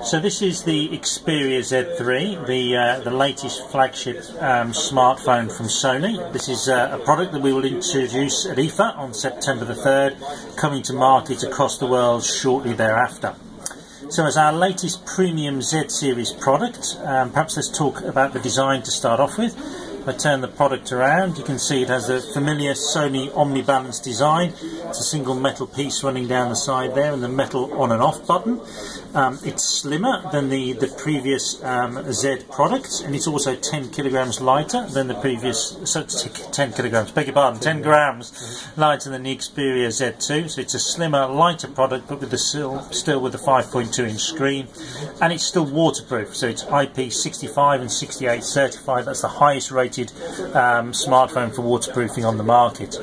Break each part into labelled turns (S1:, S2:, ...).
S1: So this is the Xperia Z3, the latest flagship smartphone from Sony. This is a product that we will introduce at IFA on September the 3rd, coming to market across the world shortly thereafter. So as our latest premium Z series product, perhaps let's talk about the design to start off with. If I turn the product around, you can see it has the familiar Sony Omnibalance design. It's a single metal piece running down the side there and the metal on and off button. It's slimmer than the previous Z products, and it's also 10 kilograms lighter than the previous, so 10 kilograms, beg your pardon, 10 grams lighter than the Xperia Z2. So it's a slimmer, lighter product, but with the still with the 5.2-inch screen, and it's still waterproof. So it's IP65 and 68 certified. That's the highest rated smartphone for waterproofing on the market.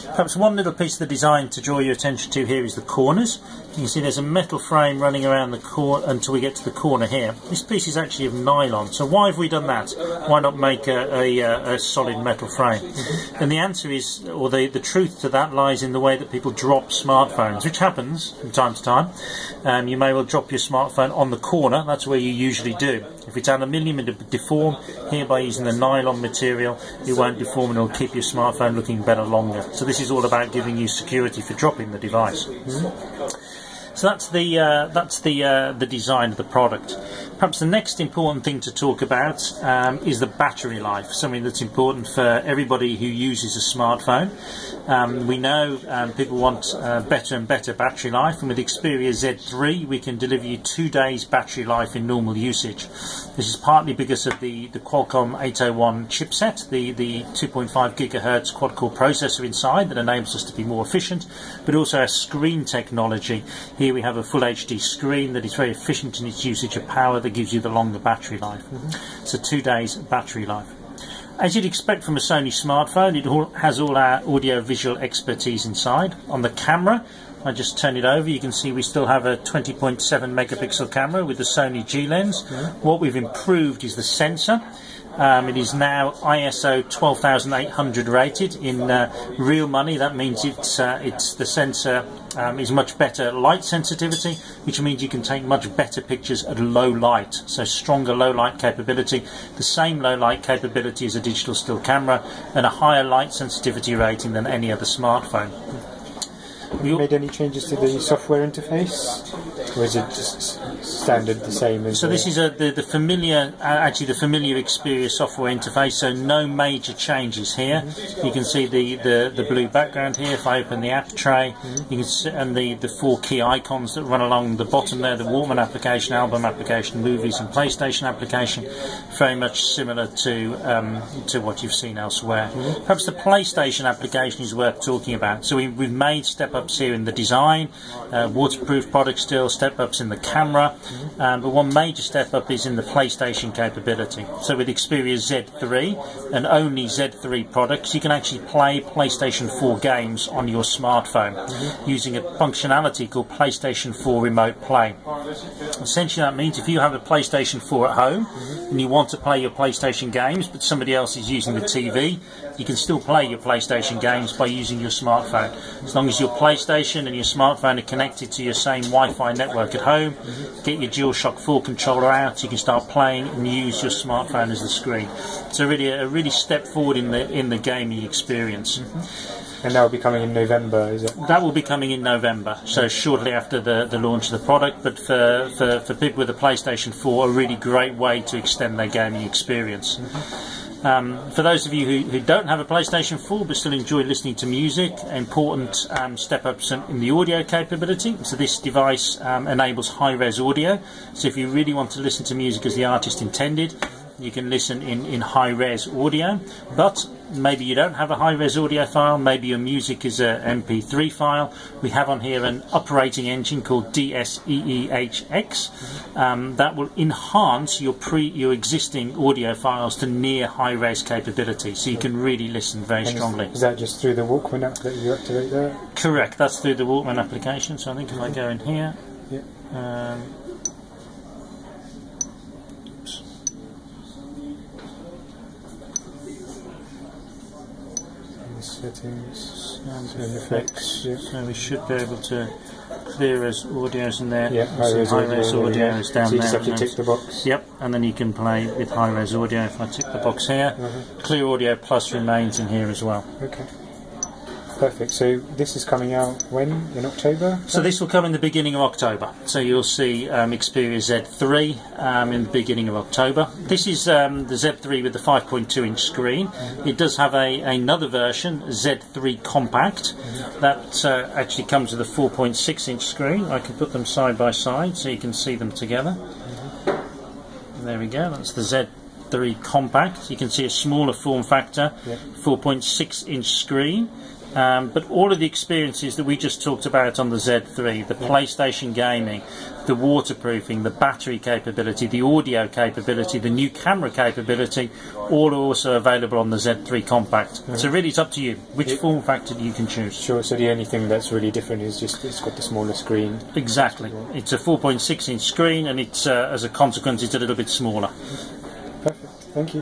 S1: Perhaps one little piece of the design to draw your attention to here is the corners. You can see there's a metal frame running around the corner until we get to the corner here. This piece is actually of nylon. So why have we done that? Why not make a solid metal frame? And the answer is, or the truth to that lies in the way that people drop smartphones, which happens from time to time. You may well drop your smartphone on the corner. That's where you usually do. If it's aluminium, it'll deform. Here, by using the nylon material, it won't deform and it'll keep your smartphone looking better longer. So this is all about giving you security for dropping the device. So that's the design of the product. Perhaps the next important thing to talk about is the battery life, something that's important for everybody who uses a smartphone. We know people want better and better battery life, and with Xperia Z3 we can deliver you 2 days battery life in normal usage. This is partly because of the Qualcomm 801 chipset, the 2.5 gigahertz quad-core processor inside that enables us to be more efficient, but also our screen technology. Here we have a full HD screen that is very efficient in its usage of power, that gives you the longer battery life. So 2 days battery life. As you'd expect from a Sony smartphone, it has all our audio-visual expertise inside. On the camera, I just turn it over, you can see we still have a 20.7 megapixel camera with the Sony G lens. What we've improved is the sensor. It is now ISO 12800 rated. In real money, that means the sensor is much better light sensitivity, which means you can take much better pictures at low light. So stronger low light capability, the same low light capability as a digital still camera, and a higher light sensitivity rating than any other smartphone.
S2: Have you made any changes to the software interface, or is it just standard, the same as?
S1: So this is the familiar, actually the familiar Xperia software interface. So no major changes here. You can see the blue background here. If I open the app tray, you can see, and the 4 key icons that run along the bottom there: the Walkman application, album application, movies, and PlayStation application. Very much similar to what you've seen elsewhere. Perhaps the PlayStation application is worth talking about. So we've made step-ups here in the design, waterproof product still, step-ups in the camera, but one major step-up is in the PlayStation capability. So with Xperia Z3 and only Z3 products, you can actually play PlayStation 4 games on your smartphone using a functionality called PlayStation 4 Remote Play. Essentially that means if you have a PlayStation 4 at home and you want to play your PlayStation games but somebody else is using the TV, you can still play your PlayStation games by using your smartphone. As long as your PlayStation and your smartphone are connected to your same Wi-Fi network at home, get your DualShock 4 controller out, you can start playing and use your smartphone as the screen. So really a really step forward in the gaming experience.
S2: And that will be coming in November, is it?
S1: That will be coming in November, so shortly after the launch of the product, but for people with a PlayStation 4, a really great way to extend their gaming experience. For those of you who don't have a PlayStation 4 but still enjoy listening to music, important step-ups in the audio capability. So this device enables high-res audio, so if you really want to listen to music as the artist intended, you can listen in high-res audio, but maybe you don't have a high-res audio file, maybe your music is a MP3 file. We have on here an operating engine called DSEEHX that will enhance your existing audio files to near high-res capability, so you can really listen very strongly.
S2: Is that just through the Walkman app that you activate there?
S1: Correct, that's through the Walkman application. So I think if I go in here,
S2: settings,
S1: sound effects. So we should be able to Vera's audio's in there.
S2: Yeah,
S1: high-res audio is down
S2: so you
S1: there.
S2: just have to tick the box.
S1: Yep, and then you can play with high-res audio if I tick the box here. Clear Audio Plus remains in here as well.
S2: Okay. Perfect. So this is coming out when? In October?
S1: So this will come in the beginning of October. So you'll see Xperia Z3 in the beginning of October. This is the Z3 with the 5.2-inch screen. It does have another version, Z3 Compact, that actually comes with a 4.6-inch screen. I can put them side by side so you can see them together. There we go. That's the Z3 Compact. You can see a smaller form factor, 4.6-inch screen. But all of the experiences that we just talked about on the Z3, the PlayStation gaming, the waterproofing, the battery capability, the audio capability, the new camera capability, all are also available on the Z3 Compact. So really it's up to you which form factor you can choose.
S2: Sure, so the only thing that's really different is just it's got the smaller screen.
S1: Exactly. It's a 4.6-inch screen and it's as a consequence it's a little bit smaller.
S2: Perfect, thank you.